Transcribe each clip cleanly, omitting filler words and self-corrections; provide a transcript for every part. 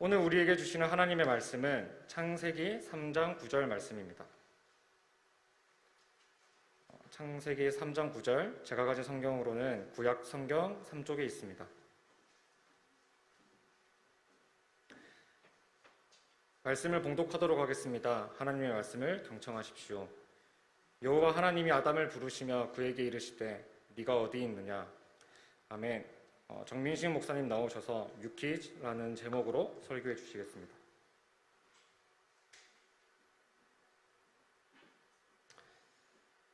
오늘 우리에게 주시는 하나님의 말씀은 창세기 3장 9절 말씀입니다. 창세기 3장 9절, 제가 가진 성경으로는 구약 성경 3쪽에 있습니다. 말씀을 봉독하도록 하겠습니다. 하나님의 말씀을 경청하십시오. 여호와 하나님이 아담을 부르시며 그에게 이르시되 네가 어디 있느냐. 아멘. 정민식 목사님 나오셔서 유키즈라는 제목으로 설교해 주시겠습니다.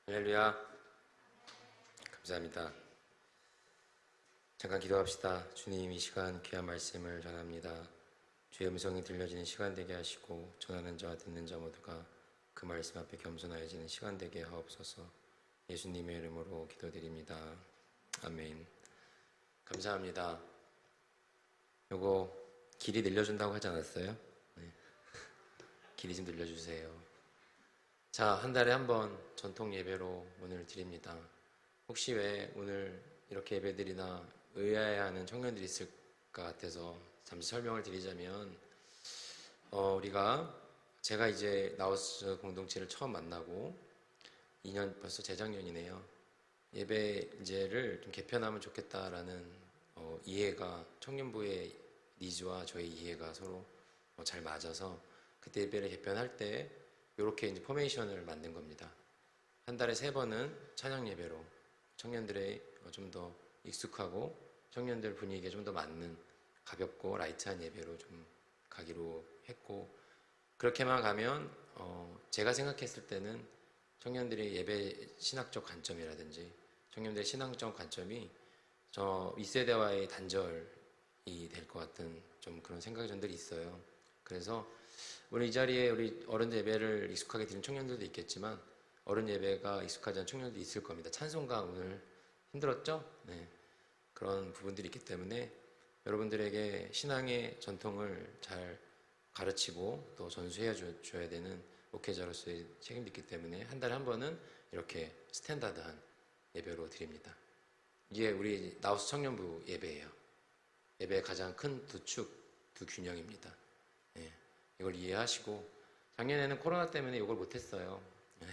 할렐루야. 감사합니다. 잠깐 기도합시다. 주님, 이 시간 귀한 말씀을 전합니다. 주의 음성이 들려지는 시간 되게 하시고 전하는 자와 듣는 자 모두가 그 말씀 앞에 겸손하여지는 시간 되게 하옵소서. 예수님의 이름으로 기도드립니다. 아멘. 감사합니다. 요거 길이 늘려준다고 하지 않았어요? 네. 길이 좀 늘려주세요. 자, 한 달에 한 번 전통 예배로 오늘 드립니다. 혹시 왜 오늘 이렇게 예배드리나 의아해하는 청년들이 있을 것 같아서 잠시 설명을 드리자면, 제가 이제 나우스 공동체를 처음 만나고 2년, 벌써 재작년이네요. 예배제를 좀 개편하면 좋겠다라는 이해가, 청년부의 니즈와 저의 이해가 서로 잘 맞아서 그때 예배를 개편할 때 이렇게 이제 포메이션을 만든 겁니다. 한 달에 3번은 찬양 예배로 청년들의 좀 더 익숙하고 청년들 분위기에 좀 더 맞는 가볍고 라이트한 예배로 좀 가기로 했고, 그렇게만 가면 제가 생각했을 때는 청년들의 예배 신학적 관점이라든지 청년들의 신앙적 관점이 저 윗세대와의 단절이 될 것 같은 좀 그런 생각전들이 있어요. 그래서 오늘 이 자리에 우리 어른 예배를 익숙하게 드린 청년들도 있겠지만 어른 예배가 익숙하지 않은 청년들도 있을 겁니다. 찬송가 오늘 힘들었죠? 네. 그런 부분들이 있기 때문에 여러분들에게 신앙의 전통을 잘 가르치고 또 전수해 줘야 되는 목회자로서의 책임도 있기 때문에 한 달에 한 번은 이렇게 스탠다드한 예배로 드립니다. 이게 우리 나우스 청년부 예배예요. 예배의 가장 큰 두 축, 두 균형입니다. 예, 이걸 이해하시고, 작년에는 코로나 때문에 이걸 못했어요. 예,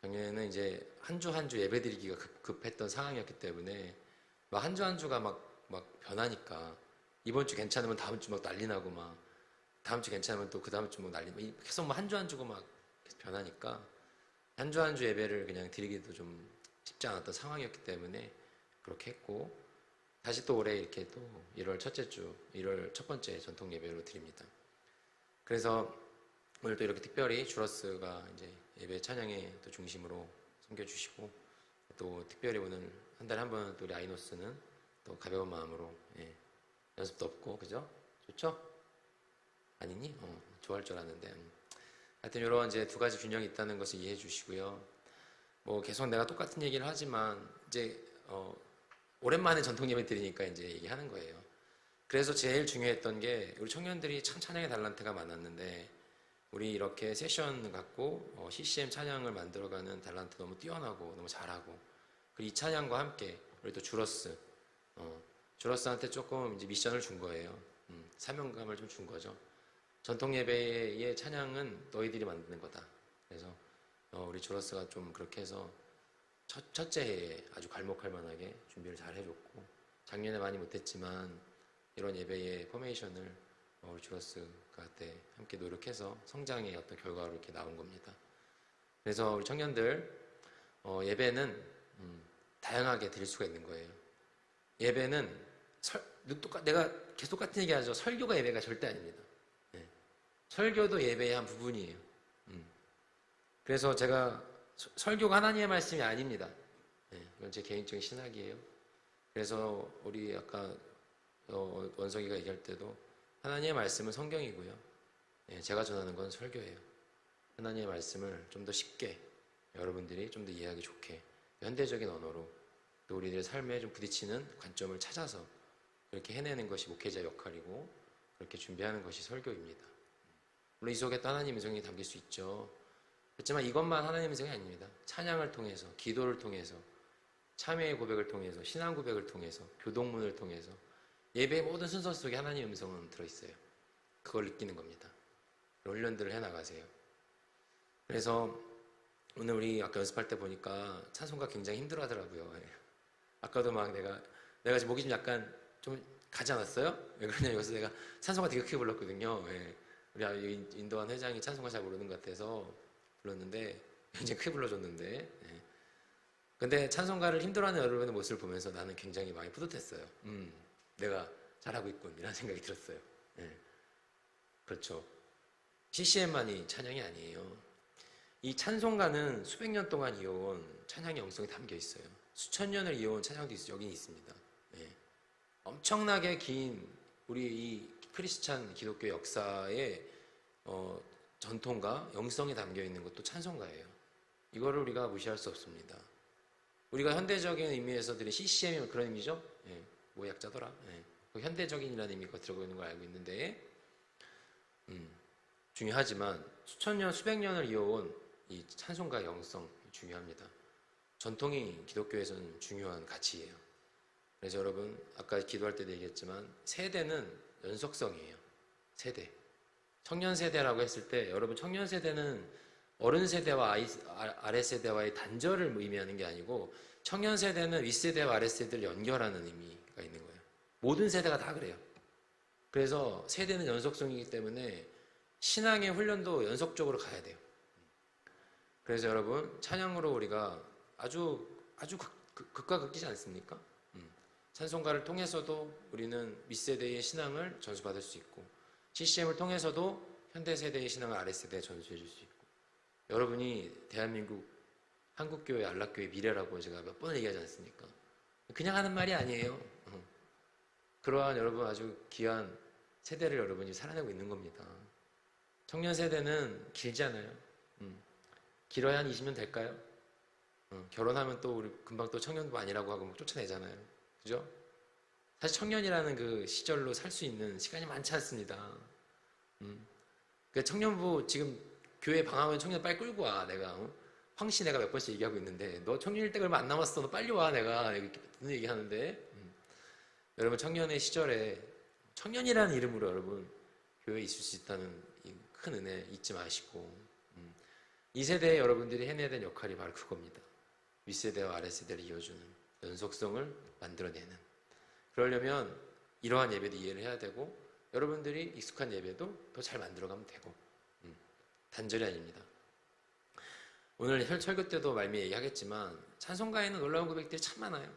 작년에는 이제 한 주 한 주 예배 드리기가 급했던 상황이었기 때문에 막 한 주 한 주가 막 변하니까 이번 주 괜찮으면 다음 주 막 난리 나고, 막 다음 주 괜찮으면 또 그 다음 주 막 난리, 계속 막 한 주 한 주가 막 계속 변하니까 한 주 한 주 예배를 그냥 드리기도 좀 쉽지 않았던 상황이었기 때문에 그렇게 했고, 다시 또 올해 이렇게 또 1월 첫째 주, 1월 첫 번째 전통 예배로 드립니다. 그래서 오늘 또 이렇게 특별히 주러스가 이제 예배 찬양의 또 중심으로 섬겨주시고, 또 특별히 오늘 한 달에 한 번 또 우리 아이노스는 또 가벼운 마음으로, 예, 연습도 없고, 그죠? 좋죠? 아니니? 좋아할 줄 알았는데. 하여튼 이런 이제 두 가지 균형이 있다는 것을 이해해 주시고요. 뭐 계속 내가 똑같은 얘기를 하지만 이제 오랜만에 전통 예배 드리니까 이제 얘기하는 거예요. 그래서 제일 중요했던 게 우리 청년들이 참 찬양의 달란트가 많았는데 우리 이렇게 세션 갖고 CCM 찬양을 만들어가는 달란트 너무 뛰어나고 너무 잘하고, 그리고 이 찬양과 함께 우리 또 주러스한테 조금 이제 미션을 준 거예요. 사명감을 좀 준 거죠. 전통 예배의 찬양은 너희들이 만드는 거다. 그래서 우리 주러스가 좀 그렇게 해서 첫째 해에 아주 괄목할 만하게 준비를 잘 해줬고, 작년에 많이 못했지만 이런 예배의 포메이션을 우리 주러스가 그때 함께 노력해서 성장의 어떤 결과로 이렇게 나온 겁니다. 그래서 우리 청년들 예배는 다양하게 드릴 수가 있는 거예요. 예배는 내가 계속 똑같은 얘기 하죠. 설교가 예배가 절대 아닙니다. 네. 설교도 예배의 한 부분이에요. 그래서 제가 설교가 하나님의 말씀이 아닙니다. 네, 이건 제 개인적인 신학이에요. 그래서 우리 아까 원석이가 얘기할 때도 하나님의 말씀은 성경이고요. 네, 제가 전하는 건 설교예요. 하나님의 말씀을 좀 더 쉽게 여러분들이 좀 더 이해하기 좋게 현대적인 언어로 또 우리들의 삶에 좀 부딪히는 관점을 찾아서 그렇게 해내는 것이 목회자 역할이고, 그렇게 준비하는 것이 설교입니다. 물론 이 속에 또 하나님의 음성이 담길 수 있죠. 그렇지만 이것만 하나님의 음성이 아닙니다. 찬양을 통해서, 기도를 통해서, 참회의 고백을 통해서, 신앙 고백을 통해서, 교동문을 통해서 예배의 모든 순서 속에 하나님의 음성은 들어있어요. 그걸 느끼는 겁니다. 훈련들을 해나가세요. 그래서 오늘 우리 아까 연습할 때 보니까 찬송가 굉장히 힘들어 하더라고요. 예. 아까도 막 내가 지금 목이 좀 약간 좀 가지 않았어요? 왜 그러냐, 여기서 내가 찬송가 되게 크게 불렀거든요. 예. 우리 인도한 회장이 찬송가 잘 모르는 것 같아서 불렀는데 굉장히 크게 불러줬는데, 예. 근데 찬송가를 힘들어하는 여러분의 모습을 보면서 나는 굉장히 많이 뿌듯했어요. 내가 잘하고 있군 이라는 생각이 들었어요. 예. 그렇죠. CCM만이 찬양이 아니에요. 이 찬송가는 수백 년 동안 이어온 찬양의 영성이 담겨 있어요. 수천 년을 이어온 찬양도 여기 있습니다. 예. 엄청나게 긴 우리 이 크리스찬 기독교 역사의 전통과 영성이 담겨 있는 것도 찬송가예요. 이거를 우리가 무시할 수 없습니다. 우리가 현대적인 의미에서 들은 CCM이 그런 의미죠? 예. 뭐 약자더라? 예. 그 현대적인이라는 의미가 들어가 있는 걸 알고 있는데, 중요하지만 수천 년, 수백 년을 이어온 이 찬송가 영성 중요합니다. 전통이 기독교에서는 중요한 가치예요. 그래서 여러분 아까 기도할 때도 얘기했지만 세대는 연속성이에요. 세대. 청년 세대라고 했을 때 여러분 청년 세대는 어른 세대와 아래 세대와의 단절을 의미하는 게 아니고 청년 세대는 윗세대와 아래 세대를 연결하는 의미가 있는 거예요. 모든 세대가 다 그래요. 그래서 세대는 연속성이기 때문에 신앙의 훈련도 연속적으로 가야 돼요. 그래서 여러분 찬양으로 우리가 아주 극과 극이지 않습니까? 찬송가를 통해서도 우리는 윗세대의 신앙을 전수받을 수 있고 CCM을 통해서도 현대세대의 신앙을 아랫세대에 전수해 줄 수 있고 여러분이 대한민국 한국교회 안락교회 미래라고 제가 몇 번을 얘기하지 않습니까? 그냥 하는 말이 아니에요. 그러한 여러분 아주 귀한 세대를 여러분이 살아내고 있는 겁니다. 청년 세대는 길잖아요. 길어야 한 20년 될까요? 결혼하면 또 우리 금방 또 청년도 아니라고 하고 막 쫓아내잖아요. 그죠? 사실 청년이라는 그 시절로 살 수 있는 시간이 많지 않습니다. 그 청년부 지금 교회 방황하면 청년 빨리 끌고 와. 내가 황씨 내가 몇 번씩 얘기하고 있는데 너 청년일 때가 얼마 안 남았어. 너 빨리 와. 내가 이렇게 듣는 얘기하는데 여러분 청년의 시절에 청년이라는 이름으로 여러분 교회에 있을 수 있다는 이 큰 은혜 잊지 마시고 이 세대에 여러분들이 해내야 될 역할이 바로 그겁니다. 윗세대와 아랫세대를 이어주는 연속성을 만들어내는 그러려면 이러한 예배도 이해를 해야 되고 여러분들이 익숙한 예배도 더 잘 만들어가면 되고 단절이 아닙니다. 오늘 설교 때도 말미 얘기하겠지만 찬송가에는 놀라운 고백들이 참 많아요.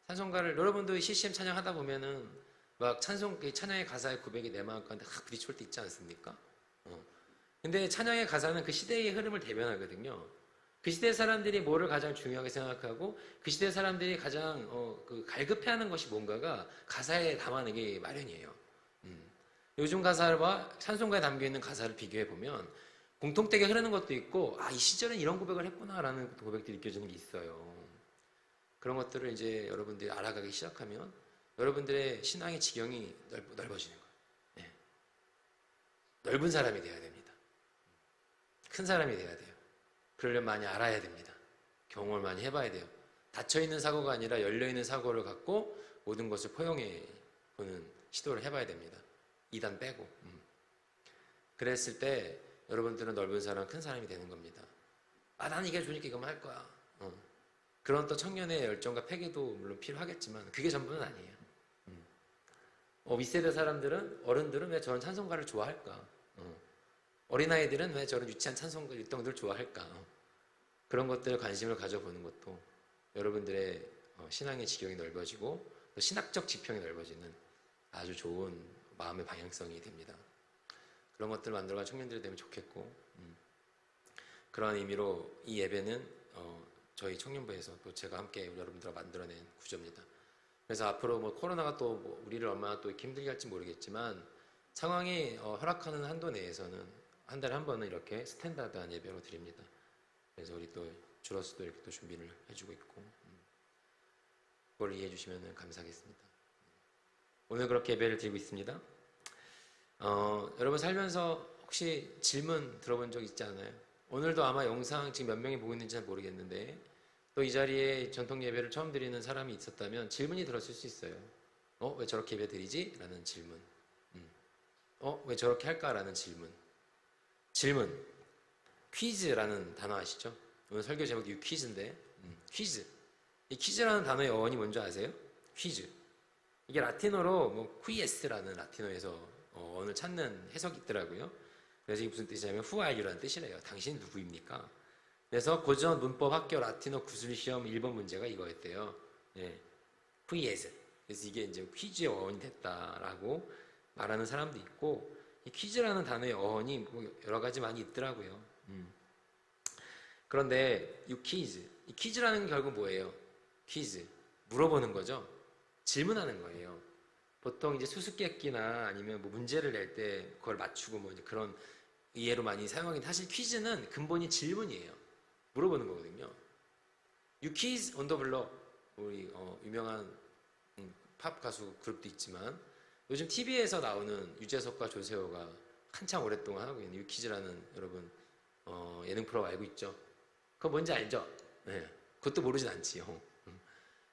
찬송가를 여러분도 CCM 찬양하다 보면은 막 찬양의 가사의 고백이 내 마음 가운데 부딪힐 때 있지 않습니까? 근데 찬양의 가사는 그 시대의 흐름을 대변하거든요. 그 시대 사람들이 뭐를 가장 중요하게 생각하고 그 시대 사람들이 가장 갈급해하는 것이 뭔가가 가사에 담아내기 마련이에요. 요즘 가사와 찬송가에 담겨있는 가사를 비교해보면 공통되게 흐르는 것도 있고 이 시절엔 이런 고백을 했구나라는 고백들이 느껴지는 게 있어요. 그런 것들을 이제 여러분들이 알아가기 시작하면 여러분들의 신앙의 지경이 넓어지는 거예요. 네. 넓은 사람이 돼야 됩니다. 큰 사람이 돼야 돼요. 그러려면 많이 알아야 됩니다. 경험을 많이 해봐야 돼요. 닫혀있는 사고가 아니라 열려있는 사고를 갖고 모든 것을 포용해 보는 시도를 해봐야 됩니다. 2단 빼고. 그랬을 때 여러분들은 넓은 사람, 큰 사람이 되는 겁니다. 난 이게 좋으니까 이것만 할 거야. 그런 또 청년의 열정과 패기도 물론 필요하겠지만 그게 전부는 아니에요. 윗세대 사람들은 어른들은 왜 저런 찬송가를 좋아할까? 어린아이들은 왜 저런 유치한 찬송가 율동들을 좋아할까? 그런 것들에 관심을 가져보는 것도 여러분들의 신앙의 지경이 넓어지고 또 신학적 지평이 넓어지는 아주 좋은 마음의 방향성이 됩니다. 그런 것들을 만들어갈 청년들이 되면 좋겠고 그러한 의미로 이 예배는 저희 청년부에서 또 제가 함께 여러분들과 만들어낸 구조입니다. 그래서 앞으로 코로나가 또 우리를 얼마나 또 이렇게 힘들게 할지 모르겠지만 상황이 허락하는 한도 내에서는 한 달에 한 번은 이렇게 스탠다드한 예배로 드립니다. 그래서 우리 또 주로서도 이렇게 또 준비를 해주고 있고 그걸 이해해 주시면 감사하겠습니다. 오늘 그렇게 예배를 드리고 있습니다. 여러분 살면서 혹시 질문 들어본 적 있지 않아요? 오늘도 아마 영상 지금 몇 명이 보고 있는지 잘 모르겠는데 또 이 자리에 전통 예배를 처음 드리는 사람이 있었다면 질문이 들었을 수 있어요. 왜 저렇게 예배 드리지? 라는 질문. 왜 저렇게 할까라는 질문. 퀴즈라는 단어 아시죠? 오늘 설교 제목이 퀴즈인데, 퀴즈. 이 퀴즈라는 단어의 어원이 뭔지 아세요? 퀴즈. 이게 라틴어로 뭐 퀴에스라는 라틴어에서 어원을 찾는 해석이 있더라고요. 그래서 이게 무슨 뜻이냐면 who are you라는 뜻이래요. 당신 누구입니까? 그래서 고전 문법 학교 라틴어 구술 시험 1번 문제가 이거였대요. 예. 퀴에스. 그래서 이게 이제 퀴즈의 어원이 됐다라고 말하는 사람도 있고, 이 퀴즈라는 단어의 어원이 뭐 여러 가지 많이 있더라고요. 그런데 이 퀴즈라는 게 결국 뭐예요? 퀴즈. 물어보는 거죠. 질문하는 거예요. 보통 이제 수수께끼나 아니면 뭐 문제를 낼 때 그걸 맞추고 뭐 이제 그런 이해로 많이 사용하긴, 사실 퀴즈는 근본이 질문이에요. 물어보는 거거든요. You quiz on the block. 우리 유명한 팝 가수 그룹도 있지만 요즘 TV에서 나오는 유재석과 조세호가 한참 오랫동안 하고 있는 유퀴즈라는 여러분 예능 프로 알고 있죠? 그거 뭔지 알죠? 네. 그것도 모르진 않지요.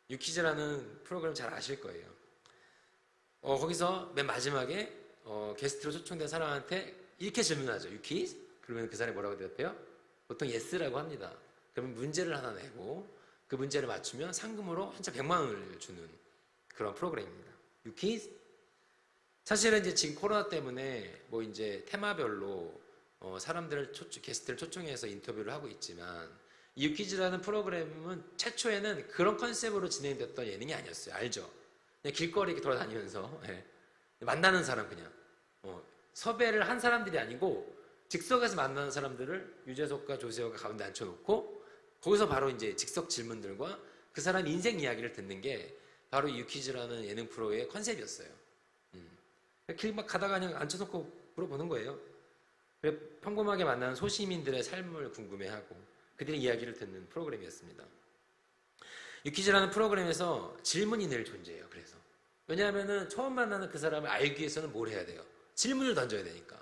유퀴즈라는 프로그램 잘 아실 거예요. 거기서 맨 마지막에 게스트로 초청된 사람한테 이렇게 질문하죠. 유퀴즈? 그러면 그 사람이 뭐라고 대답해요? 보통 yes라고 합니다. 그러면 문제를 하나 내고 그 문제를 맞추면 상금으로 한차 100만 원을 주는 그런 프로그램입니다. 유퀴즈? 사실은 이제 지금 코로나 때문에 뭐 이제 테마별로 사람들을 게스트를 초청해서 인터뷰를 하고 있지만, 이 유퀴즈라는 프로그램은 최초에는 그런 컨셉으로 진행됐던 예능이 아니었어요. 알죠? 그냥 길거리 이렇게 돌아다니면서 만나는 사람, 그냥 섭외를 한 사람들이 아니고 즉석에서 만나는 사람들을 유재석과 조세호가 가운데 앉혀놓고 거기서 바로 이제 즉석 질문들과 그 사람 인생 이야기를 듣는 게 바로 이 유퀴즈라는 예능 프로의 컨셉이었어요. 길 막 가다가 그냥 앉혀놓고 물어보는 거예요. 평범하게 만나는 소시민들의 삶을 궁금해하고 그들의 이야기를 듣는 프로그램이었습니다. 유퀴즈라는 프로그램에서 질문이 늘 존재해요. 그래서 왜냐하면은 처음 만나는 그 사람을 알기 위해서는 뭘 해야 돼요? 질문을 던져야 되니까.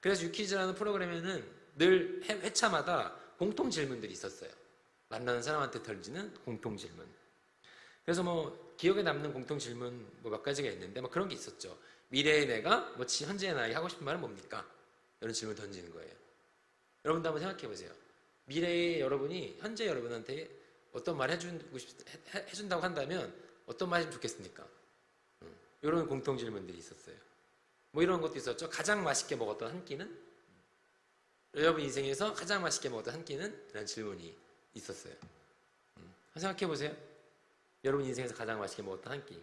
그래서 유퀴즈라는 프로그램에는 늘 회차마다 공통 질문들이 있었어요. 만나는 사람한테 던지는 공통 질문. 그래서 뭐 기억에 남는 공통 질문 뭐 몇 가지가 있는데 뭐 그런 게 있었죠. 미래의 내가 뭐 현재의 나에게 하고 싶은 말은 뭡니까? 이런 질문 던지는 거예요. 여러분도 한번 생각해 보세요. 미래의 여러분이 현재 여러분한테 어떤 말 해준다고 한다면 어떤 말이 좋겠습니까? 이런 공통 질문들이 있었어요. 뭐 이런 것도 있었죠. 가장 맛있게 먹었던 한 끼는? 여러분 인생에서 가장 맛있게 먹었던 한 끼는? 이런 질문이 있었어요. 한번 생각해 보세요. 여러분 인생에서 가장 맛있게 먹었던 한 끼.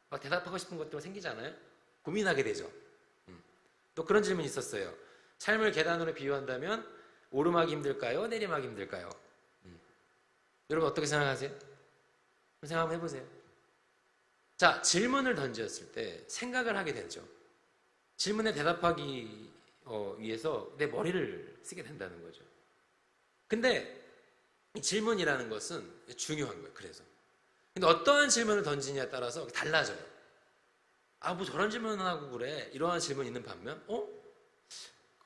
막 대답하고 싶은 것들 생기지 않아요? 고민하게 되죠. 또 그런 질문이 있었어요. 삶을 계단으로 비유한다면 오르막이 힘들까요? 내리막이 힘들까요? 여러분 어떻게 생각하세요? 한번 생각 한번 해보세요. 자, 질문을 던졌을 때 생각을 하게 되죠. 질문에 대답하기 위해서 내 머리를 쓰게 된다는 거죠. 근데 이 질문이라는 것은 중요한 거예요. 근데 어떠한 질문을 던지냐에 따라서 달라져요. 뭐 저런 질문을 하고 그래. 이러한 질문이 있는 반면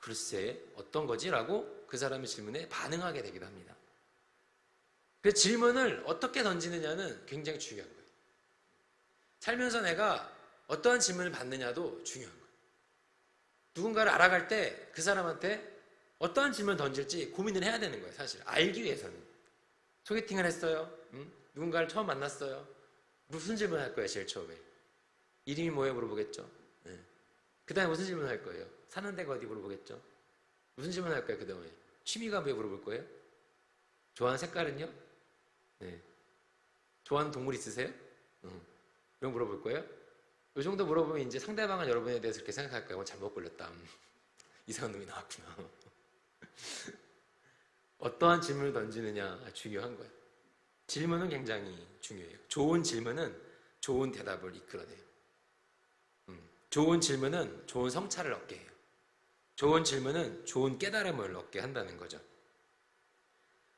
글쎄 어떤 거지? 라고 그 사람의 질문에 반응하게 되기도 합니다. 그 질문을 어떻게 던지느냐는 굉장히 중요한 거예요. 살면서 내가 어떠한 질문을 받느냐도 중요한 거예요. 누군가를 알아갈 때 그 사람한테 어떠한 질문을 던질지 고민을 해야 되는 거예요. 사실 알기 위해서는. 소개팅을 했어요. 누군가를 처음 만났어요. 무슨 질문을 할 거예요? 제일 처음에 이름이 뭐예요? 물어보겠죠. 그 다음에 무슨 질문을 할 거예요? 사는 데가 어디? 물어보겠죠. 무슨 질문을 할 거예요? 그 다음에 취미가 뭐예요? 물어볼 거예요. 좋아하는 색깔은요? 좋아하는 동물 있으세요? 이런 물어볼 거예요. 이 정도 물어보면 이제 상대방은 여러분에 대해서 그렇게 생각할 거예요. 잘못 걸렸다. 이상한 놈이 나왔구나. 어떠한 질문을 던지느냐 중요한 거예요. 질문은 굉장히 중요해요. 좋은 질문은 좋은 대답을 이끌어내요. 좋은 질문은 좋은 성찰을 얻게 해요. 좋은 질문은 좋은 깨달음을 얻게 한다는 거죠.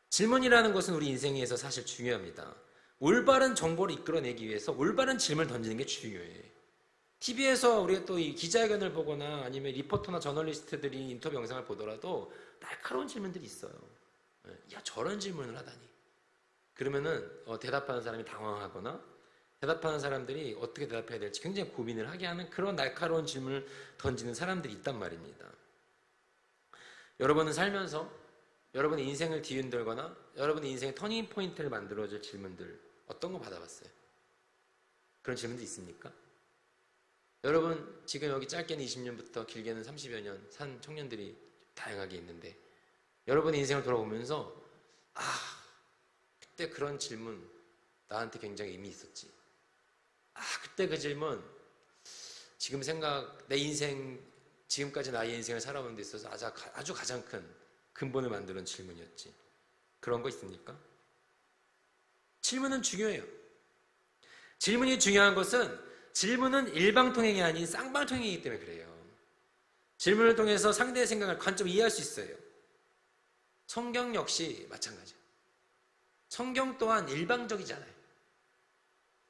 질문이라는 것은 우리 인생에서 사실 중요합니다. 올바른 정보를 이끌어내기 위해서 올바른 질문을 던지는 게 중요해요. TV에서 우리가 또 이 기자회견을 보거나 아니면 리포터나 저널리스트들이 인터뷰 영상을 보더라도 날카로운 질문들이 있어요. 야, 저런 질문을 하다니. 그러면은 대답하는 사람이 당황하거나 대답하는 사람들이 어떻게 대답해야 될지 굉장히 고민을 하게 하는 그런 날카로운 질문을 던지는 사람들이 있단 말입니다. 여러분은 살면서 여러분의 인생을 뒤흔들거나 여러분의 인생의 터닝 포인트를 만들어줄 질문들 어떤 거 받아봤어요? 그런 질문도 있습니까? 여러분 지금 여기 짧게는 20년부터 길게는 30여 년 산 청년들이 다양하게 있는데 여러분의 인생을 돌아보면서 그때 그런 질문 나한테 굉장히 의미 있었지. 그때 그 질문 지금 내 인생 지금까지 나의 인생을 살아오는 데 있어서 아주 가장 큰 근본을 만드는 질문이었지. 그런 거 있습니까? 질문은 중요해요. 질문이 중요한 것은 질문은 일방통행이 아닌 쌍방통행이기 때문에 그래요. 질문을 통해서 상대의 생각을 관점을 이해할 수 있어요. 성경 역시 마찬가지예요. 성경 또한 일방적이잖아요.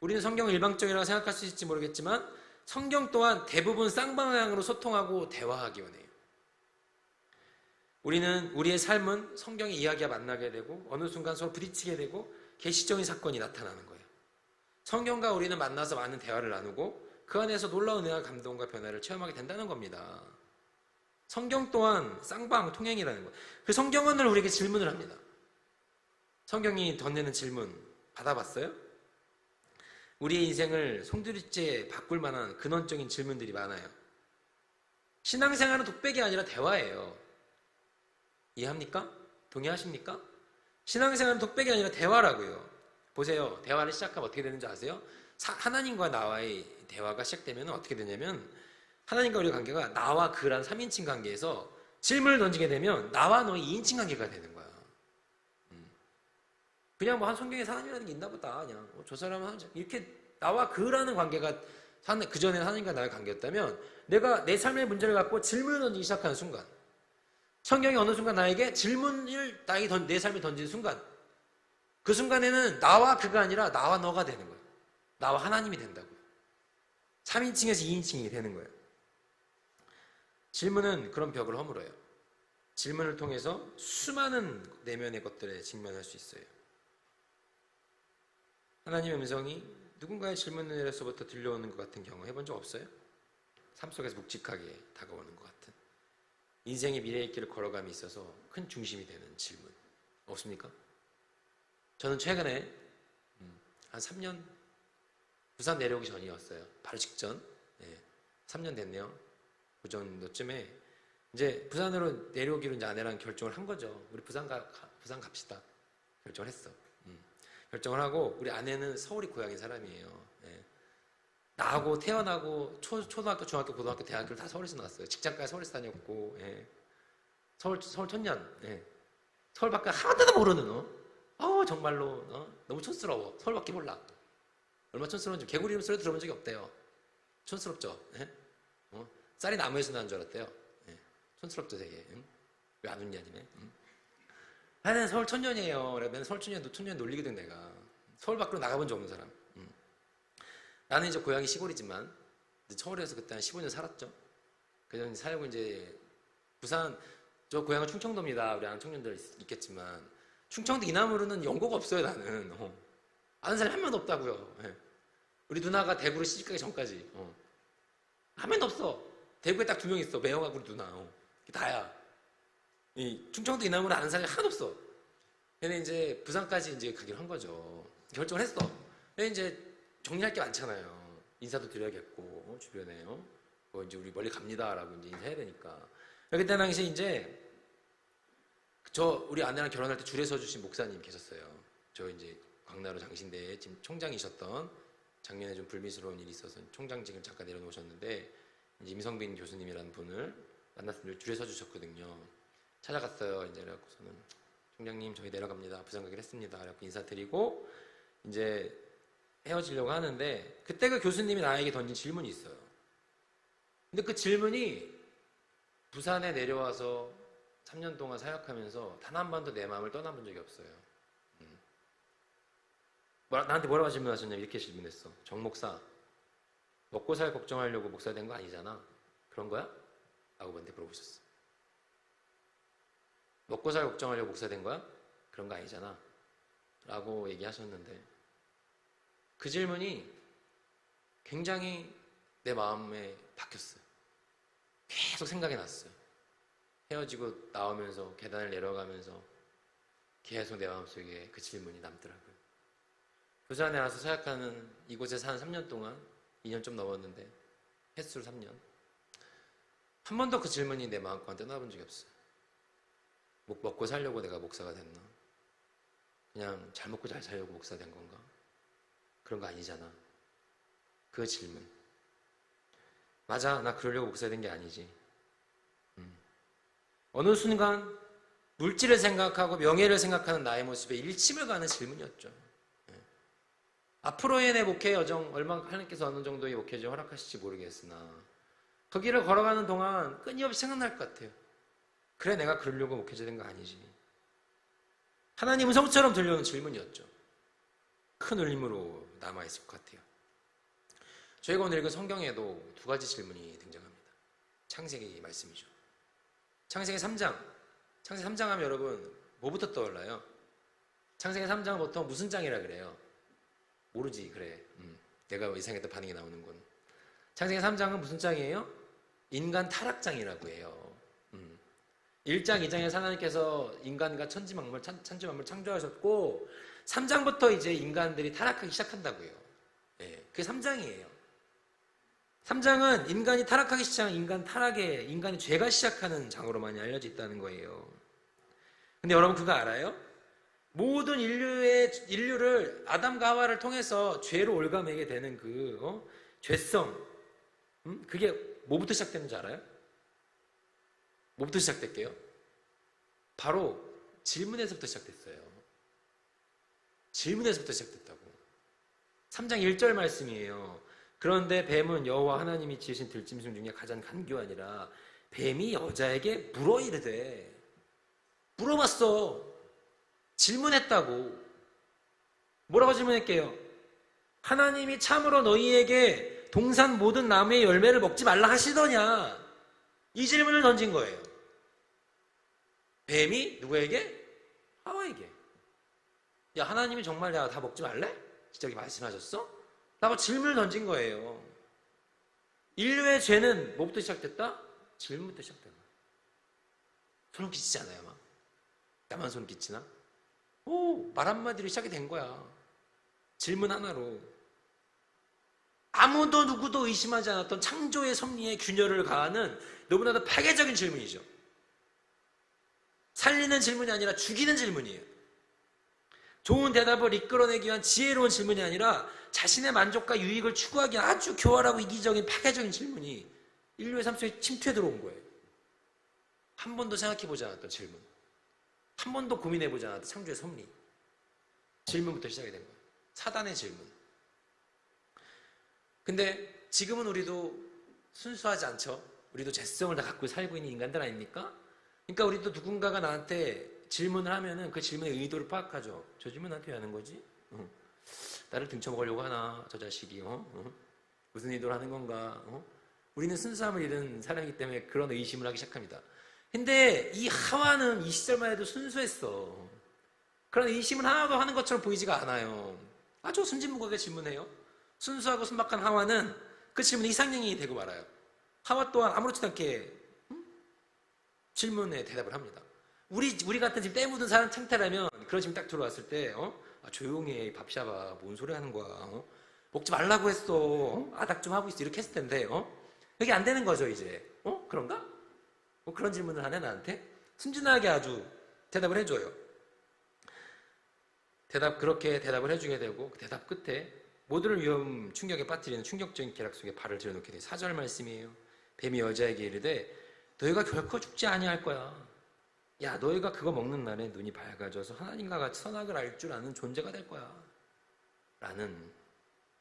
우리는 성경을 일방적이라고 생각할 수 있을지 모르겠지만 성경 또한 대부분 쌍방향으로 소통하고 대화하기 원해요. 우리의 삶은 성경의 이야기와 만나게 되고 어느 순간 서로 부딪히게 되고 계시적인 사건이 나타나는 거예요. 성경과 우리는 만나서 많은 대화를 나누고 그 안에서 놀라운 은혜와 감동과 변화를 체험하게 된다는 겁니다. 성경 또한 쌍방 통행이라는 거예요. 그 성경은 늘 우리에게 질문을 합니다. 성경이 던지는 질문 받아봤어요? 우리의 인생을 송두리째 바꿀 만한 근원적인 질문들이 많아요. 신앙생활은 독백이 아니라 대화예요. 이해합니까? 동의하십니까? 신앙생활은 독백이 아니라 대화라고요. 보세요. 대화를 시작하면 어떻게 되는지 아세요? 하나님과 나와의 대화가 시작되면 어떻게 되냐면 하나님과 우리의 관계가 나와 그란 3인칭 관계에서 질문을 던지게 되면 나와 너의 2인칭 관계가 되는 거야. 그냥 뭐 한 성경에 하나님이라는 게 있나 보다. 그냥 저 사람은 이렇게 나와 그라는 관계가 그 전에는 하나님과 나의 관계였다면 내가 내 삶의 문제를 갖고 질문을 던지기 시작하는 순간 성경이 어느 순간 나에게 질문을 내 삶에 던지는 순간 그 순간에는 나와 그가 아니라 나와 너가 되는 거예요. 나와 하나님이 된다고요. 3인칭에서 2인칭이 되는 거예요. 질문은 그런 벽을 허물어요. 질문을 통해서 수많은 내면의 것들에 직면할 수 있어요. 하나님의 음성이 누군가의 질문에서부터 들려오는 것 같은 경우 해본 적 없어요? 삶 속에서 묵직하게 다가오는 것 같은 인생의 미래의 길을 걸어감에 있어서 큰 중심이 되는 질문 없습니까? 저는 최근에 한 3년 부산 내려오기 전이었어요. 바로 직전. 3년 됐네요. 그 정도쯤에 이제 부산으로 내려오기로 이제 아내랑 결정을 한 거죠. 우리 부산 갑시다. 결정을 했어. 결정을 하고 우리 아내는 서울이 고향인 사람이에요. 나하고 태어나고 초등학교, 중학교, 고등학교, 대학교를 다 서울에서 나왔어요. 직장까지 서울에서 다녔고 서울 천년. 서울 밖에 하나도 모르는 정말로 너무 촌스러워. 서울밖에 몰라. 얼마나 촌스러운지 개구리 소리 들어본 적이 없대요. 촌스럽죠. 쌀이 나무에서 나는 줄 알았대요. 촌스럽죠 되게. 왜 안 웃냐 니네. 나는 서울 천년이에요. 맨날 서울 천년 놀리게 된 내가. 서울 밖으로 나가본 적 없는 사람. 나는 이제 고향이 시골이지만 이제 서울에서 그때 한 15년 살았죠. 그래서 살고 이제 부산 저 고향은 충청도입니다. 우리 아는 청년들 있겠지만 충청도 이남으로는 연고가 없어요. 나는 아는 사람이 한 명도 없다고요. 우리 누나가 대구로 시집가기 전까지 한 명도 없어. 대구에 딱 2명 있어. 매형하고 우리 누나. 그게 다야. 이 충청도 이남으로 아는 사람이 하나도 없어. 근데 이제 부산까지 이제 가기로 한 거죠. 결정을 했어. 근데 이제 정리할 게 많잖아요. 인사도 드려야겠고 주변에 이제 우리 멀리 갑니다라고 이제 인사해야 되니까. 그때 당시 이제 우리 아내랑 결혼할 때 줄에 서주신 목사님 계셨어요. 저 이제 광나루 장신대에 지금 총장이셨던 작년에 좀 불미스러운 일이 있어서 총장직을 잠깐 내려놓으셨는데 이제 임성빈 교수님이라는 분을 만났으면 줄에 서주셨거든요. 찾아갔어요. 이제 그래갖고서는 총장님 저희 내려갑니다. 부산 가기로 했습니다. 그래갖고 인사드리고 이제 헤어지려고 하는데 그때 그 교수님이 나에게 던진 질문이 있어요. 근데 그 질문이 부산에 내려와서 3년 동안 사역하면서 단 한 번도 내 마음을 떠나본 적이 없어요. 나한테 뭐라고 질문하셨냐면 이렇게 질문했어. 정 목사, 먹고 살 걱정하려고 목사 된 거 아니잖아. 그런 거야? 라고 저한테 물어보셨어. 먹고 살 걱정하려고 목사 된 거야? 그런 거 아니잖아. 라고 얘기하셨는데 그 질문이 굉장히 내 마음에 박혔어요. 계속 생각이 났어요. 헤어지고 나오면서 계단을 내려가면서 계속 내 마음속에 그 질문이 남더라고요. 부산에 와서 사역하는 이곳에서 한 3년 동안, 2년 좀 넘었는데 횟수로 3년, 한 번도 그 질문이 내 마음가운데 떠나본 적이 없어요. 먹고 살려고 내가 목사가 됐나? 그냥 잘 먹고 잘 살려고 목사 된 건가? 그런 거 아니잖아. 그 질문. 맞아, 나 그러려고 목사 된 게 아니지. 어느 순간 물질을 생각하고 명예를 생각하는 나의 모습에 일침을 가는 질문이었죠. 앞으로의 내 목회 여정, 얼마 하나님께서 어느 정도의 목회 여정 허락하실지 모르겠으나 그 길을 걸어가는 동안 끊임없이 생각날 것 같아요. 그래, 내가 그러려고 목회자 된 거 아니지. 하나님 음성처럼 들려오는 질문이었죠. 큰 울림으로 남아있을 것 같아요. 저희가 오늘 읽은 성경에도 두 가지 질문이 등장합니다. 창세기 말씀이죠. 창세기 3장. 창세기 3장 하면 여러분 뭐부터 떠올라요? 창세기 3장은 보통 무슨 장이라 그래요? 모르지, 그래. 내가 이상했던 반응이 나오는군. 창세기 3장은 무슨 장이에요? 인간 타락장이라고 해요. 1장, 2장에서 하나님께서 인간과 천지만물 창조하셨고 3장부터 이제 인간들이 타락하기 시작한다고요. 예, 그게 3장이에요. 3장은 인간이 타락하기 시작한 인간이 죄가 시작하는 장으로 많이 알려져 있다는 거예요. 근데 여러분 그거 알아요? 모든 인류를 아담과 하와를 통해서 죄로 올가매게 되는 그 죄성, 그게 뭐부터 시작되는지 알아요? 뭐부터 시작될게요? 바로 질문에서부터 시작됐어요. 질문에서부터 시작됐다고. 3장 1절 말씀이에요. 그런데 뱀은 여호와 하나님이 지으신 들짐승 중에 가장 간교하니라. 뱀이 여자에게 물어 이르되, 물어봤어. 질문했다고. 뭐라고 질문했게요? 하나님이 참으로 너희에게 동산 모든 나무의 열매를 먹지 말라 하시더냐? 이 질문을 던진 거예요. 뱀이 누구에게? 하와에게. 야, 하나님이 정말 야, 다 먹지 말래? 진짜 이렇게 말씀하셨어? 라고 질문을 던진 거예요. 인류의 죄는 뭐부터 시작됐다? 질문부터 시작된 거야. 소름 끼치지 않아요, 막? 나만 소름 끼치나? 말 한마디로 시작이 된 거야. 질문 하나로. 아무도 누구도 의심하지 않았던 창조의 섭리에 균열을 가하는 너무나도 파괴적인 질문이죠. 살리는 질문이 아니라 죽이는 질문이에요. 좋은 대답을 이끌어내기 위한 지혜로운 질문이 아니라 자신의 만족과 유익을 추구하기 아주 교활하고 이기적인 파괴적인 질문이 인류의 삶 속에 침투해 들어온 거예요. 한 번도 생각해보지 않았던 질문, 한 번도 고민해보지 않았던 창조의 섭리, 질문부터 시작이 된 거예요. 사단의 질문. 근데 지금은 우리도 순수하지 않죠? 우리도 죄성을 다 갖고 살고 있는 인간들 아닙니까? 그러니까 우리도 누군가가 나한테 질문을 하면은 그 질문의 의도를 파악하죠. 저 질문 나한테 왜 하는 거지? 나를 등쳐먹으려고 하나, 저 자식이, 무슨 의도를 하는 건가? 우리는 순수함을 잃은 사람이기 때문에 그런 의심을 하기 시작합니다. 근데 이 하와는 이 시절만 해도 순수했어. 그런 의심을 하나도 하는 것처럼 보이지가 않아요. 아주 순진무구하게 질문해요. 순수하고 순박한 하와는 그 질문에 이상형이 되고 말아요. 하와 또한 아무렇지도 않게 질문에 대답을 합니다. 우리 같은 지금 때 묻은 사람 상태라면 그런 질문 딱 들어왔을 때 조용히 해, 밥샤바, 뭔 소리 하는 거야? 먹지 말라고 했어. 아닥 좀 하고 있어. 이렇게 했을 텐데 그게 안 되는 거죠 이제. 그런가? 그런 질문을 하네 나한테? 순진하게 아주 대답을 해줘요. 그렇게 대답을 해주게 되고 그 대답 끝에 모두를 위험 충격에 빠뜨리는 충격적인 기락 속에 발을 들여놓게 돼. 4절 말씀이에요. 뱀이 여자에게 이르되 너희가 결코 죽지 아니할 거야. 야, 너희가 그거 먹는 날에 눈이 밝아져서 하나님과 같이 선악을 알 줄 아는 존재가 될 거야. 라는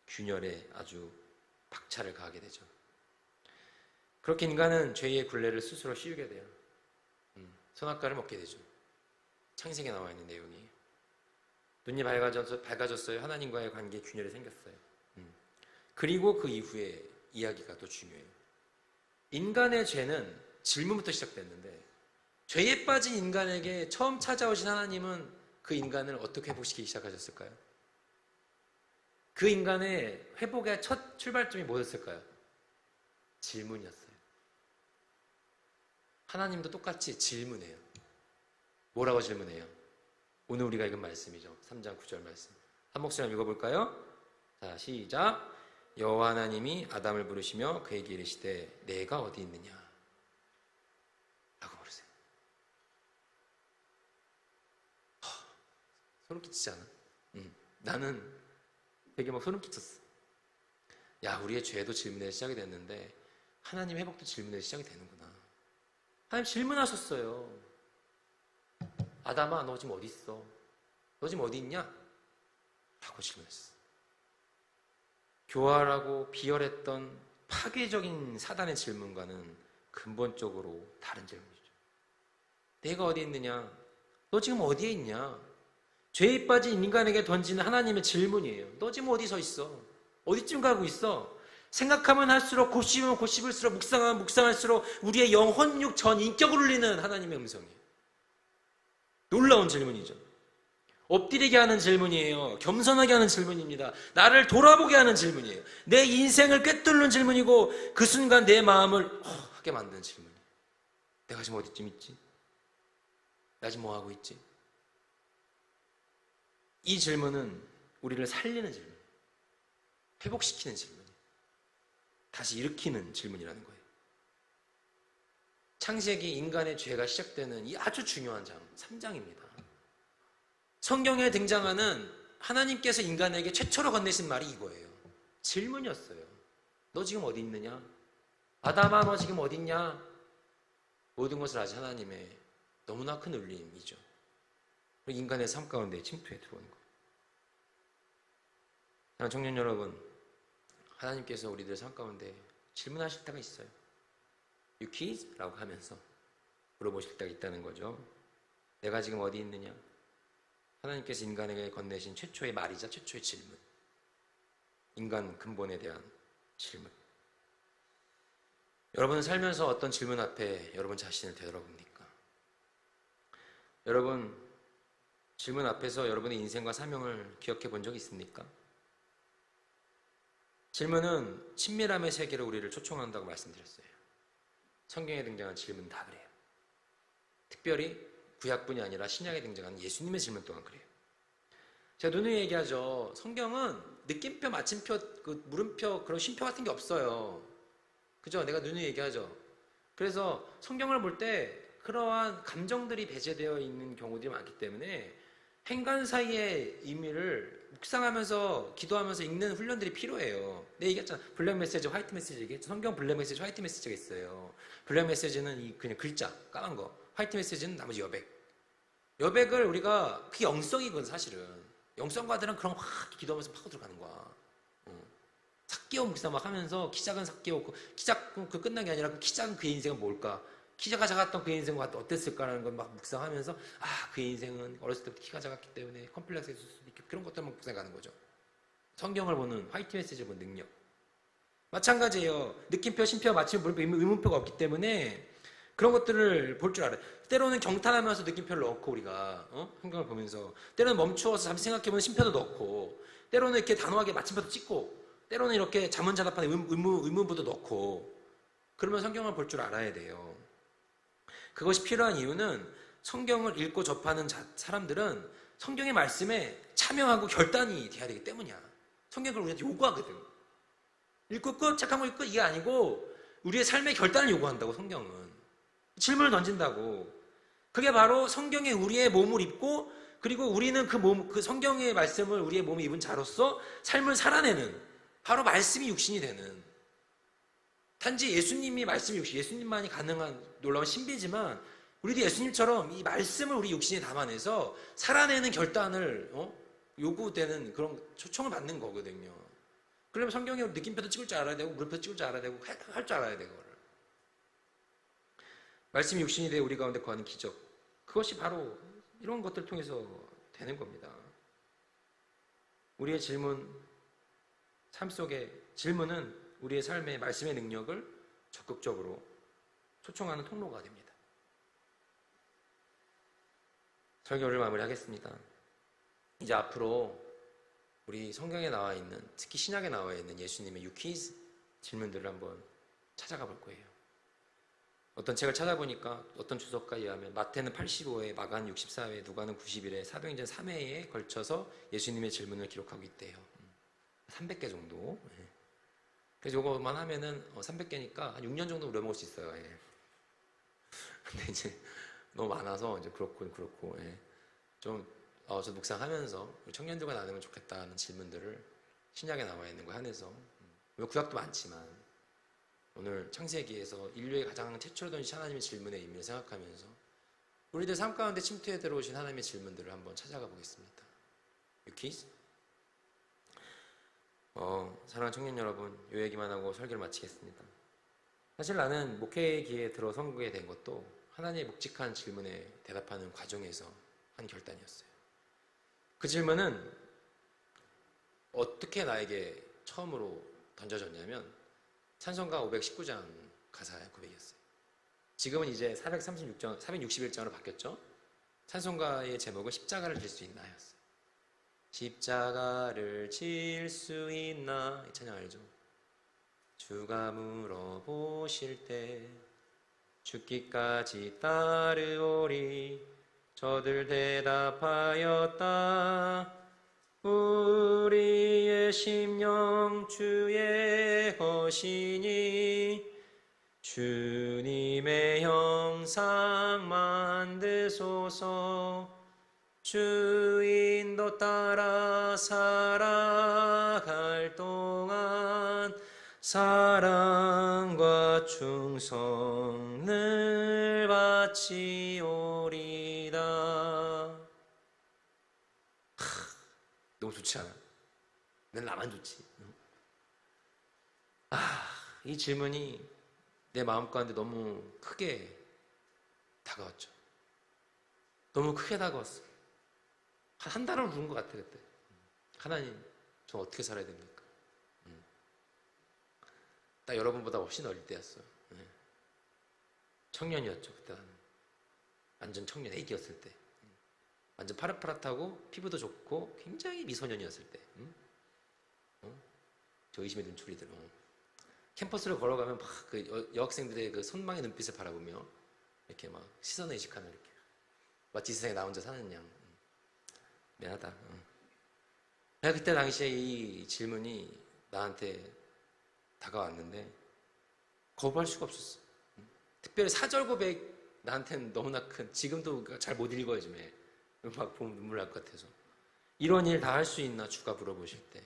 균열에 아주 박차를 가하게 되죠. 그렇게 인간은 죄의 굴레를 스스로 씌우게 돼요. 선악과를 먹게 되죠. 창세기에 나와 있는 내용이에요. 눈이 밝아졌어요. 하나님과의 관계에 균열이 생겼어요. 그리고 그 이후에 이야기가 또 중요해요. 인간의 죄는 질문부터 시작됐는데 죄에 빠진 인간에게 처음 찾아오신 하나님은 그 인간을 어떻게 회복시키기 시작하셨을까요? 그 인간의 회복의 첫 출발점이 뭐였을까요? 질문이었어요. 하나님도 똑같이 질문해요. 뭐라고 질문해요? 오늘 우리가 읽은 말씀이죠. 3장 9절 말씀. 한 목소리 읽어볼까요? 자, 시작. 여호와 하나님이 아담을 부르시며 그에게 이르시되 내가 어디 있느냐? 라고 물으세요. 소름 끼치지 않아? 나는 되게 막 소름 끼쳤어. 야, 우리의 죄도 질문에 시작이 됐는데 하나님 회복도 질문에 시작이 되는구나. 하나님 질문하셨어요. 아담아, 너 지금 어디 있어? 너 지금 어디 있냐? 라고 질문했어. 교활하고 비열했던 파괴적인 사단의 질문과는 근본적으로 다른 질문이죠. 내가 어디 있느냐? 너 지금 어디에 있냐? 죄에 빠진 인간에게 던지는 하나님의 질문이에요. 너 지금 어디 서 있어? 어디쯤 가고 있어? 생각하면 할수록, 곱씹으면 곱씹을수록, 묵상하면 묵상할수록 우리의 영, 혼육, 전, 인격을 울리는 하나님의 음성이에요. 놀라운 질문이죠. 엎드리게 하는 질문이에요. 겸손하게 하는 질문입니다. 나를 돌아보게 하는 질문이에요. 내 인생을 꿰뚫는 질문이고 그 순간 내 마음을 하게 만드는 질문이에요. 내가 지금 어디쯤 있지? 나 지금 뭐 하고 있지? 이 질문은 우리를 살리는 질문, 회복시키는 질문이에요. 다시 일으키는 질문이라는 거예요. 창세기 인간의 죄가 시작되는 이 아주 중요한 장, 3장입니다. 성경에 등장하는 하나님께서 인간에게 최초로 건네신 말이 이거예요. 질문이었어요. 너 지금 어디 있느냐? 아담아, 너 지금 어디 있냐? 모든 것을 아신 하나님의 너무나 큰 울림이죠. 인간의 삶 가운데 침투해 들어오는 거예요. 사랑하는 청년 여러분, 하나님께서 우리들 삶 가운데 질문하실 때가 있어요. You kids? 라고 하면서 물어보실 때가 있다는 거죠. 내가 지금 어디 있느냐? 하나님께서 인간에게 건네신 최초의 말이자 최초의 질문. 인간 근본에 대한 질문. 여러분은 살면서 어떤 질문 앞에 여러분 자신을 되돌아봅니까? 여러분, 질문 앞에서 여러분의 인생과 사명을 기억해 본 적이 있습니까? 질문은 친밀함의 세계로 우리를 초청한다고 말씀드렸어요. 성경에 등장한 질문 다 그래요. 특별히 구약뿐이 아니라 신약에 등장한 예수님의 질문 또한 그래요. 제가 누누이 얘기하죠. 성경은 느낌표, 마침표, 물음표, 그런 쉼표 같은 게 없어요. 그죠? 내가 누누이 얘기하죠. 그래서 성경을 볼 때 그러한 감정들이 배제되어 있는 경우들이 많기 때문에 행간 사이의 의미를 묵상하면서 기도하면서 읽는 훈련들이 필요해요. 내가 얘기했잖아. 블랙 메시지, 화이트 메시지 얘기했죠. 성경 블랙 메시지, 화이트 메시지가 있어요. 블랙 메시지는 이 그냥 글자, 까만 거. 화이트 메시지는 나머지 여백. 여백을 우리가 그게 영성이거든 사실은. 영성가들은 그런 확 기도하면서 파고 들어가는 거야. 삭개오 묵상 막 하면서 키 작은 삭개오, 키 작은 그 끝난 게 아니라 키 작은 그의 인생은 뭘까? 키가 작았던 그의 인생과 어땠을까라는 걸 막 묵상하면서 그의 인생은 어렸을 때부터 키가 작았기 때문에 컴플렉스가 있을 수도 있고 그런 것들만 묵상하는 거죠. 성경을 보는 화이트 메시지를 보는 능력. 마찬가지예요. 느낌표, 쉼표, 마침표, 의문표가 없기 때문에 그런 것들을 볼 줄 알아요. 때로는 경탄하면서 느낌표를 넣고 우리가 성경을 보면서 때로는 멈추어서 잠시 생각해보는 쉼표도 넣고 때로는 이렇게 단호하게 마침표도 찍고 때로는 이렇게 자문자답한 의문부도 넣고 그러면 성경을 볼 줄 알아야 돼요. 그것이 필요한 이유는 성경을 읽고 접하는 사람들은 성경의 말씀에 참여하고 결단이 돼야 되기 때문이야. 성경을 우리한테 요구하거든. 읽고 끝, 착한 거 읽고 끝 이게 아니고 우리의 삶의 결단을 요구한다고 성경은. 질문을 던진다고. 그게 바로 성경에 우리의 몸을 입고 그리고 우리는 그 성경의 말씀을 우리의 몸에 입은 자로서 삶을 살아내는 바로 말씀이 육신이 되는. 단지 예수님이 말씀이 육신, 예수님만이 가능한 놀라운 신비지만 우리도 예수님처럼 이 말씀을 우리 육신에 담아내서 살아내는 결단을 요구되는 그런 초청을 받는 거거든요. 그러면 성경에 느낌표도 찍을 줄 알아야 되고 물음표도 찍을 줄 알아야 되고 할 줄 알아야 되고 말씀이 육신이 되어 우리 가운데 거하는 기적, 그것이 바로 이런 것들을 통해서 되는 겁니다. 우리의 질문, 삶 속의 질문은 우리의 삶의 말씀의 능력을 적극적으로 초청하는 통로가 됩니다. 설교를 마무리하겠습니다. 이제 앞으로 우리 성경에 나와 있는, 특히 신약에 나와 있는 예수님의 유퀴즈 질문들을 한번 찾아가 볼 거예요. 어떤 책을 찾아보니까 어떤 주석가에 의하면 마태는 85회, 마가는 64회, 누가는 91회, 사도행전 3회에 걸쳐서 예수님의 질문을 기록하고 있대요. 300개 정도. 예. 그래서 이거만 하면은 300개니까 한 6년 정도 우려먹을 수 있어요. 예. 근데 이제 너무 많아서 이제 그렇고 예. 좀 저 묵상하면서 우리 청년들과 나누면 좋겠다는 질문들을 신약에 나와 있는 거 한해서, 구약도 많지만 오늘 창세기에서 인류의 가장 최초로 던진 하나님의 질문의 의미를 생각하면서 우리들 삶 가운데 침투해 들어오신 하나님의 질문들을 한번 찾아가 보겠습니다. 유키즈? 사랑하는 청년 여러분, 이 얘기만 하고 설교를 마치겠습니다. 사실 나는 목회기에 들어 선거에 된 것도 하나님의 묵직한 질문에 대답하는 과정에서 한 결단이었어요. 그 질문은 어떻게 나에게 처음으로 던져졌냐면 찬송가 519장 가사의 고백이었어요. 지금은 이제 461장으로 바뀌었죠. 찬송가의 제목은 십자가를 질 수 있나 였어요. 십자가를 질 수 있나, 이 찬양 알죠? 주가 물어보실 때 죽기까지 따르오리. 저들 대답하였다. 우리의 심령 주의 것이니 주님의 형상 만드소서. 주인도 따라 살아갈 동안 사랑과 충성을 바치오리다. 너무 좋지 않아? 난 나만 좋지. 이 질문이 내 마음 가운데 너무 크게 다가왔죠. 너무 크게 다가왔어. 한 달을 부른 것 같아 그때. 하나님, 저 어떻게 살아야 됩니까? 나 여러분보다 훨씬 어릴 때였어. 청년이었죠 그때. 나는 완전 청년, 애기였을 때. 완전 파릇파릇하고 피부도 좋고 굉장히 미소년이었을 때. 저 의심의 눈초리들. 캠퍼스를 걸어가면 막 그 여학생들의 그 손망의 눈빛을 바라보며 이렇게 막 시선을 의식하며 이렇게 마치 이 세상에 나 혼자 사는 양. 미안하다. 내가 그때 당시에 이 질문이 나한테 다가왔는데 거부할 수가 없었어. 특별히 사절 고백, 나한테는 너무나 큰, 지금도 잘 못 읽어요 요즘에. 막 보면 눈물 날 것 같아서. 이런 일 다 할 수 있나 주가 물어보실 때.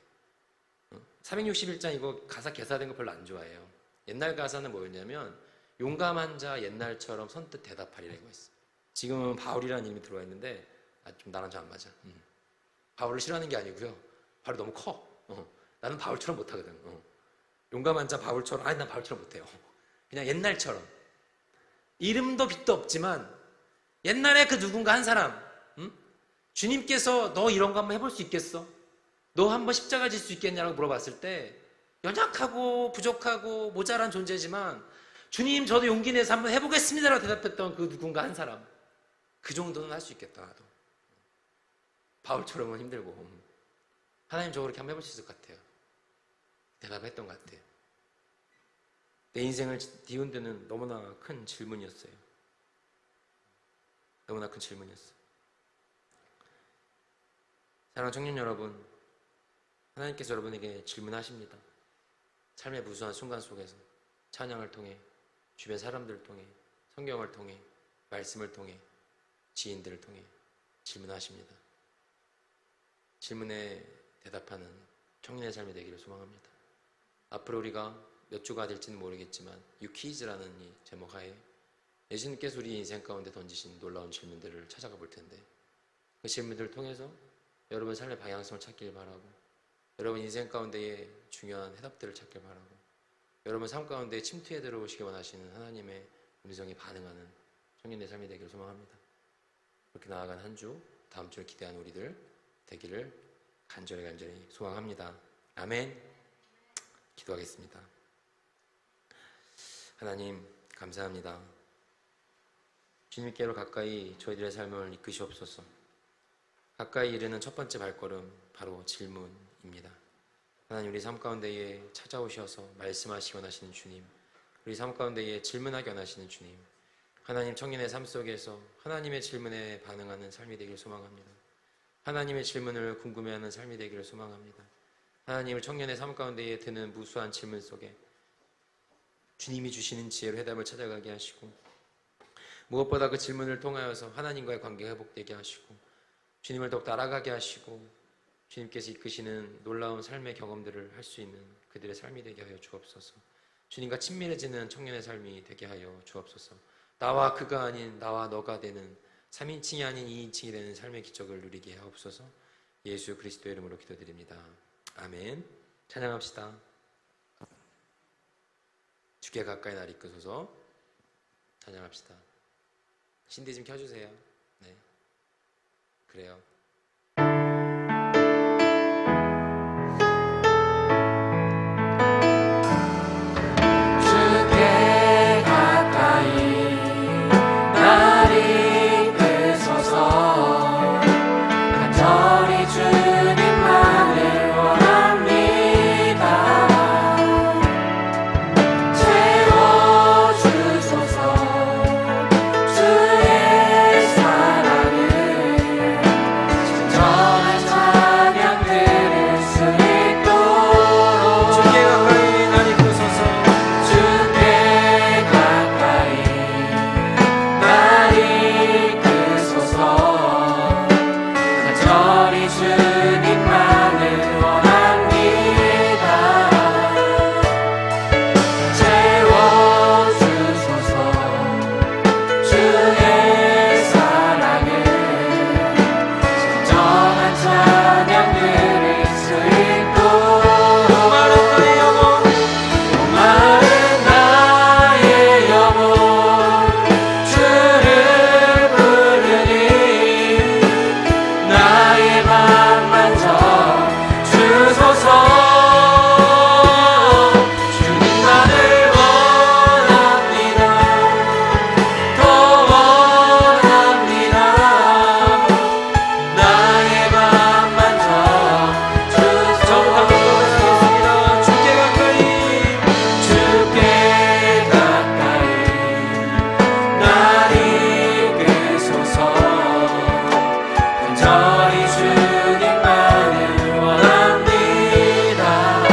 461장 이거 가사 개사된 거 별로 안 좋아해요. 옛날 가사는 뭐였냐면 용감한 자 옛날처럼 선뜻 대답하리라고 했어. 지금은 바울이라는 이름이 들어와 있는데 좀 나랑 좀 안 맞아. 바울을 싫어하는 게 아니고요. 바울이 너무 커. 나는 바울처럼 못하거든. 용감한 자 바울처럼, 아니 난 바울처럼 못해요. 그냥 옛날처럼. 이름도 빛도 없지만 옛날에 그 누군가 한 사람, 주님께서 너 이런 거 한번 해볼 수 있겠어? 너 한번 십자가 질 수 있겠냐라고 물어봤을 때 연약하고 부족하고 모자란 존재지만 주님 저도 용기 내서 한번 해보겠습니다라고 대답했던 그 누군가 한 사람, 그 정도는 할 수 있겠다. 나도 바울처럼은 힘들고 하나님 저 그렇게 한번 해볼 수 있을 것 같아요. 대답했던 것 같아요. 내 인생을 뒤흔드는 너무나 큰 질문이었어요. 너무나 큰 질문이었어요. 사랑하는 청년 여러분, 하나님께서 여러분에게 질문하십니다. 삶의 무수한 순간 속에서 찬양을 통해, 주변 사람들을 통해, 성경을 통해, 말씀을 통해, 지인들을 통해 질문하십니다. 질문에 대답하는 청년의 삶이 되기를 소망합니다. 앞으로 우리가 몇 주가 될지는 모르겠지만 유퀴즈라는 이 제목 하에 예수님께서 우리 인생 가운데 던지신 놀라운 질문들을 찾아가 볼 텐데, 그 질문들을 통해서 여러분 삶의 방향성을 찾길 바라고, 여러분 인생 가운데의 중요한 해답들을 찾길 바라고, 여러분 삶 가운데 침투해 들어오시기 원하시는 하나님의 음성에 반응하는 청년의 삶이 되기를 소망합니다. 그렇게 나아간 한 주, 다음 주를 기대하는 우리들 되기를 간절히 소망합니다. 아멘. 기도하겠습니다. 하나님 감사합니다. 주님께로 가까이 저희들의 삶을 이끄시옵소서. 가까이 이르는 첫 번째 발걸음, 바로 질문입니다. 하나님, 우리 삶 가운데에 찾아오셔서 말씀하시기 원하시는 주님, 우리 삶 가운데에 질문하기 원하시는 주님, 하나님, 청년의 삶 속에서 하나님의 질문에 반응하는 삶이 되기를 소망합니다. 하나님의 질문을 궁금해하는 삶이 되기를 소망합니다. 하나님을 청년의 삶 가운데에 드는 무수한 질문 속에 주님이 주시는 지혜로 해답을 찾아가게 하시고, 무엇보다 그 질문을 통하여서 하나님과의 관계가 회복되게 하시고, 주님을 더욱 따라가게 하시고, 주님께서 이끄시는 놀라운 삶의 경험들을 할 수 있는 그들의 삶이 되게 하여 주옵소서. 주님과 친밀해지는 청년의 삶이 되게 하여 주옵소서. 나와 그가 아닌 나와 너가 되는 3인칭이 아닌 2인칭이 되는 삶의 기적을 누리게 하옵소서. 예수 그리스도의 이름으로 기도드립니다. 아멘. 찬양합시다. 주께 가까이 날 이끄소서. 찬양합시다. 신디 좀 켜주세요. 네, 그래요. 주께 가까이 날 이끄소서. 간절히 주님만을 원합니다. 채워주소서. 주의 사랑을 진정한 찬양 들을 수 있도록 주께 가까이 날 이끄소서. 주께 가까이 날 이끄소서. 간절히 주님만을 원합니다. 채워주소서. 주의 사랑을 진정한 찬양 들을 수 있도록 마른 나의 영혼, 마른 나의 영혼 주를 부르니 나의 맘 만져 주소서. 주님만을 원합니다. 더 원합니다. 나의 맘 만져 주소서. 주께 가까이 주께 가까이 날 이끄소서. 간절히 주님만을 원합니다.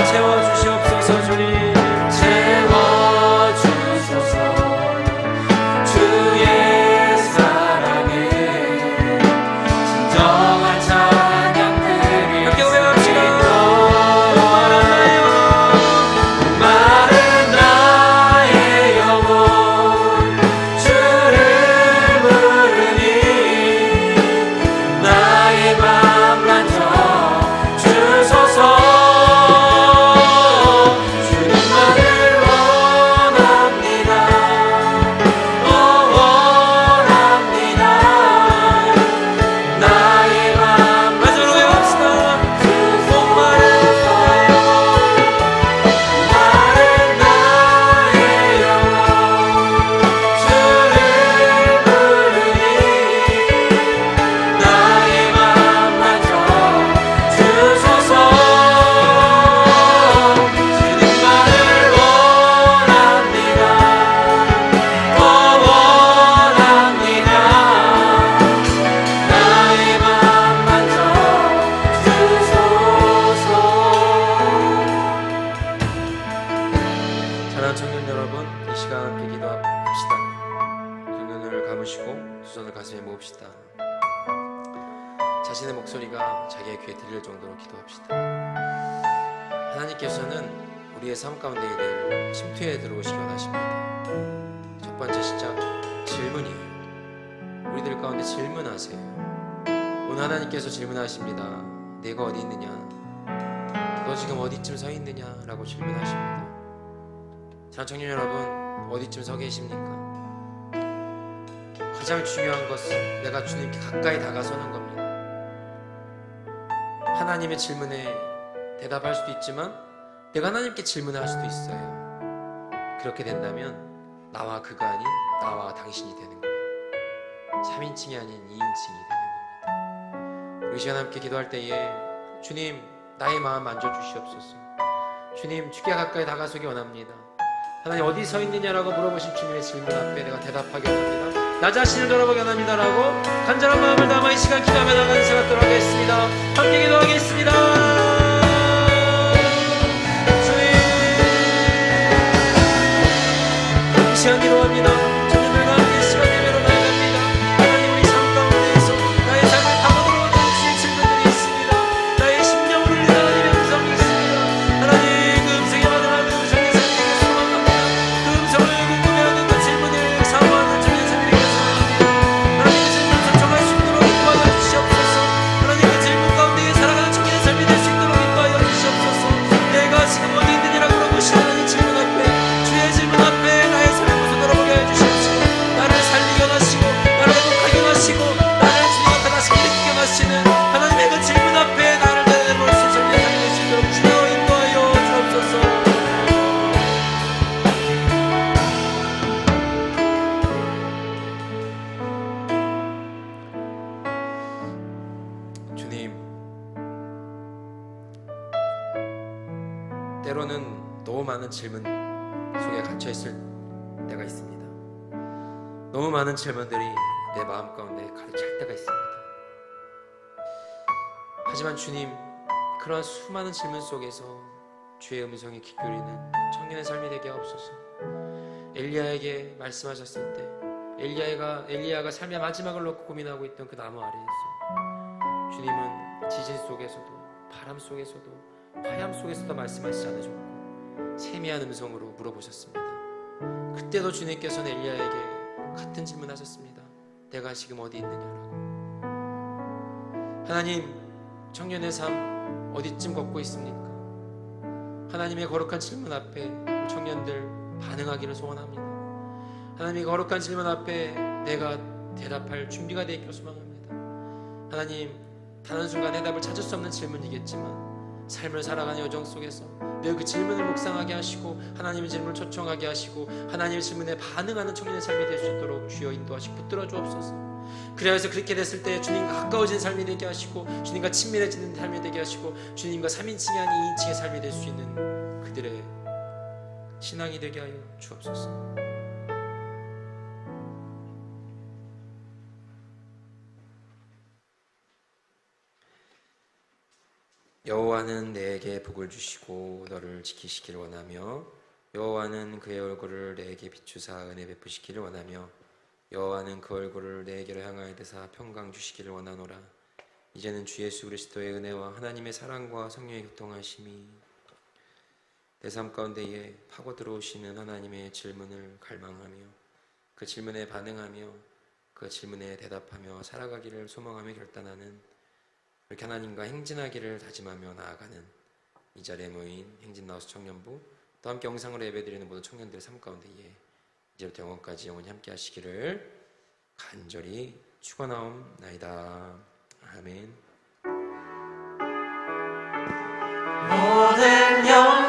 채워주시옵소서. 주님, 채워주소서. 주의 사랑을 진정한 찬양 드릴 함께 수 고백합시다. 있도록 마른 나의 영혼 주를 부르니 나의 맘 만져 주소서. 주님만을 원합니다. 원합니다. 나의 맘 마지막으로 외워봅시다. 마른 나의 영혼 주를 부르니 나의 맘 만져 주소서. 주님만을 원합니다. 원합니다. 나의 맘 만져 주소서. 사랑하는 청년 여러분, 이 시간 함께 기도합시다. 두 눈을 감으시고 두 손을 가슴에 모읍시다. 자신의 목소리가 자기의 귀에 들릴 정도로 기도합시다. 하나님께서는 우리의 삶 가운데 늘 침투에 들어오시기 원하십니다. 첫 번째 시작, 질문이에요. 우리들 가운데 질문하세요. 오늘 하나님께서 질문하십니다. 내가 어디 있느냐? 너 지금 어디쯤 서 있느냐? 라고 질문하십니다. 사랑하는 청년 여러분, 어디쯤 서 계십니까? 가장 중요한 것은 내가 주님께 가까이 다가서는 겁니다. 하나님의 질문에 대답할 수도 있지만 내가 하나님께 질문할 수도 있어요. 그렇게 된다면 나와 그가 아닌 나와 당신이 되는 겁니다. 3인칭이 아닌 2인칭이 되는 겁니다. 이 시간 함께 기도할 때에 주님 나의 마음 만져주시옵소서. 주님 주께 가까이 다가서기 원합니다. 하나님 어디 서 있느냐라고 물어보신 주님의 질문 앞에 내가 대답하기 원합니다. 나 자신을 돌아보기 원합니다라고 간절한 마음을 담아 이 시간 기도하며 나가는 시간 갖도록 하겠습니다. 함께 기도하겠습니다. 주님 이 시간 기도합니다. 주님들과 함께 이 시간 예배로 나아갑니다. 하나님 우리 삶 가운데에서 나의 삶을 파고들어오는 주의 질문들이 있습니다. 나의 심령을 울리는 하나님의 음성이 있습니다. 하나님 그 음성에 받으라. 그 음성의 삶에게 소망합니다. 그 음성을 궁금해하는 그 질문을 사모하는 주의 삶에게 소망합니다. 하나님 그 질문을 전청할 수 있도록 인도하여 주시옵소서. 하나님 그 질문 가운데 살아가는 청년의 삶이 될 수 있도록 인도하여 주시옵소서. 내가 지금 어디 있느냐라고 물어보시는 하나님 질문 앞에 주의 질문 앞에 나의 삶의 모습을 돌아보게 해 주시옵시고 나를 살리게 하시고 나를 회복하게 하시고 나를 주님 앞에 다시 일으키게 하시는 하나님의 그 질문 앞에 나를 내볼 수 있는 삶이 될 수 있도록 주여 인도하여 주옵소서. 주님 때로는 너무 많은 질문 속에 갇혀있을 때가 있습니다. 너무 많은 질문들이 내 마음 가운데 가득 찰 때가 있습니다. 하지만 주님 그러한 수많은 질문 속에서 주의 음성에 귀 기울이는 청년의 삶이 되게 하옵소서. 엘리야에게 말씀하셨을 때 엘리야가 삶의 마지막을 놓고 고민하고 있던 그 나무 아래에서 주님은 지진 속에서도 바람 속에서도 화염 속에서도 말씀하시지 않으셨고 세미한 음성으로 물어보셨습니다. 그때도 주님께서는 엘리야에게 같은 질문하셨습니다. 내가 지금 어디 있느냐라고. 하나님 청년의 삶 어디쯤 걷고 있습니까? 하나님의 거룩한 질문 앞에 청년들 반응하기를 소원합니다. 하나님의 거룩한 질문 앞에 내가 대답할 준비가 되어 있기를 소망합니다. 하나님 단 한순간 해답을 찾을 수 없는 질문이겠지만 삶을 살아가는 여정 속에서 늘 그 질문을 묵상하게 하시고 하나님의 질문을 초청하게 하시고 하나님의 질문에 반응하는 청년의 삶이 될 수 있도록 주여 인도하시고 붙들어 주옵소서. 그래서 그렇게 됐을 때 주님과 가까워진 삶이 되게 하시고 주님과 친밀해지는 삶이 되게 하시고 주님과 3인칭이 아닌 2인칭의 삶이 될 수 있는 그들의 신앙이 되게 하여 주옵소서. 여호와는 내게 복을 주시고 너를 지키시기를 원하며 여호와는 그의 얼굴을 내게 비추사 은혜 베푸시기를 원하며 여호와는 그 얼굴을 내게로 향하여 드사 평강 주시기를 원하노라. 이제는 주 예수 그리스도의 은혜와 하나님의 사랑과 성령의 교통하심이 내 삶 가운데에 파고 들어오시는 하나님의 질문을 갈망하며 그 질문에 반응하며 그 질문에 대답하며 살아가기를 소망하며 결단하는 이렇게 하나님과 행진하기를 다짐하며 나아가는 이 자리에 모인 행진나우스 청년부 또 함께 영상으로 예배드리는 모든 청년들의 삶 가운데에 이제부터 영원까지 영원히 함께 하시기를 간절히 축원하옵나이다. 아멘. 모든 영